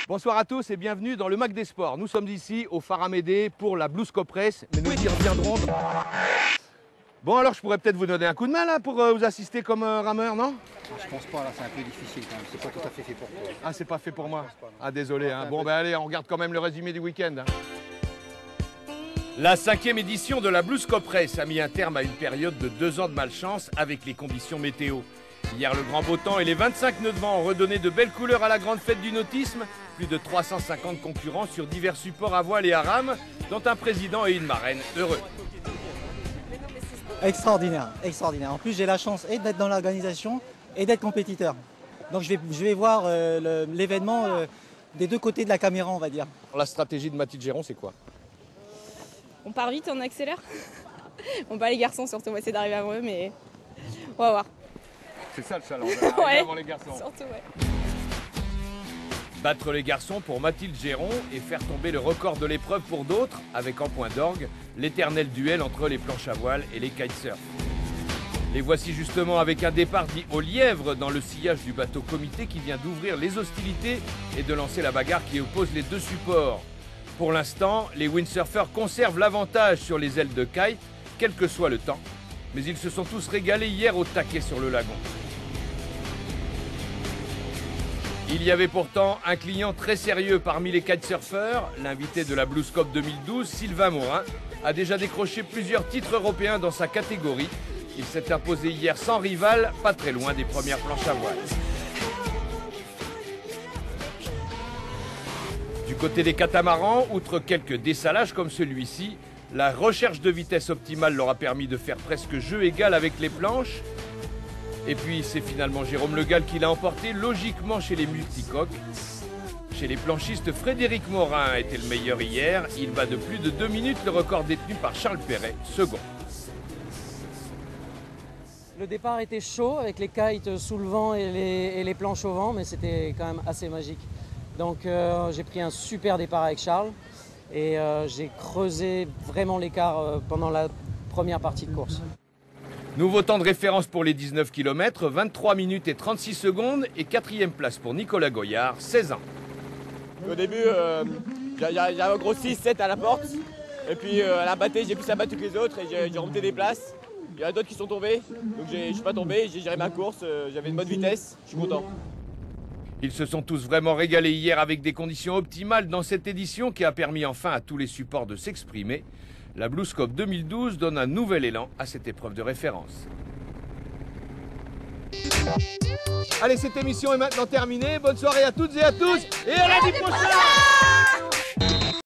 Bonsoir à tous et bienvenue dans le Mac des Sports. Nous sommes ici au Phare Amédée pour la Blues Cup Race, mais nous y reviendrons. Bon alors je pourrais peut-être vous donner un coup de main là pour vous assister comme rameur, non? Je pense pas, là c'est un peu difficile quand même, c'est pas tout à fait fait pour toi. Ah c'est pas fait pour moi? Ah désolé, hein. Bon ben allez, on regarde quand même le résumé du week-end. Hein. La 5e édition de la Blues Cup Race a mis un terme à une période de 2 ans de malchance avec les conditions météo. Hier, le grand beau temps et les 25 nœuds de vent ont redonné de belles couleurs à la grande fête du nautisme. Plus de 350 concurrents sur divers supports à voile et à rame, dont un président et une marraine heureux. Extraordinaire, extraordinaire. En plus, j'ai la chance et d'être dans l'organisation et d'être compétiteur. Donc je vais voir l'événement des deux côtés de la caméra, on va dire. La stratégie de Mathilde Géron, c'est quoi? On part vite, on accélère. Bon, pas les garçons surtout, on va essayer d'arriver avant eux, mais on va voir. C'est ça le challenge, Ouais, avant les garçons. surtout, ouais. Battre les garçons pour Mathilde Géron et faire tomber le record de l'épreuve pour d'autres, avec en point d'orgue l'éternel duel entre les planches à voile et les kitesurfs. Les voici justement avec un départ dit au lièvre dans le sillage du bateau comité qui vient d'ouvrir les hostilités et de lancer la bagarre qui oppose les deux supports. Pour l'instant, les windsurfers conservent l'avantage sur les ailes de kite, quel que soit le temps, mais ils se sont tous régalés hier au taquet sur le lagon. Il y avait pourtant un client très sérieux parmi les kitesurfers. L'invité de la Blues Cup 2012, Sylvain Morin, a déjà décroché plusieurs titres européens dans sa catégorie. Il s'est imposé hier sans rival, pas très loin des premières planches à voile. Du côté des catamarans, outre quelques dessalages comme celui-ci, la recherche de vitesse optimale leur a permis de faire presque jeu égal avec les planches. Et puis c'est finalement Jérôme Le Gall qui l'a emporté logiquement chez les multicoques. Chez les planchistes, Frédéric Morin était le meilleur hier. Il bat de plus de 2 minutes le record détenu par Charles Perret, second. Le départ était chaud avec les kites sous le vent et les planches au vent, mais c'était quand même assez magique. Donc j'ai pris un super départ avec Charles et j'ai creusé vraiment l'écart pendant la première partie de course. Nouveau temps de référence pour les 19 km, 23 minutes et 36 secondes et 4e place pour Nicolas Goyard, 16 ans. Au début, j'avais un gros 6-7 à la porte. Et puis à la battée, j'ai plus abattu que les autres et j'ai remonté des places. Il y en a d'autres qui sont tombés, donc je suis pas tombé, j'ai géré ma course, j'avais une bonne vitesse, je suis content. Ils se sont tous vraiment régalés hier avec des conditions optimales dans cette édition qui a permis enfin à tous les supports de s'exprimer. La Blues Cup 2012 donne un nouvel élan à cette épreuve de référence. Allez, cette émission est maintenant terminée. Bonne soirée à toutes et à tous et à lundi prochain.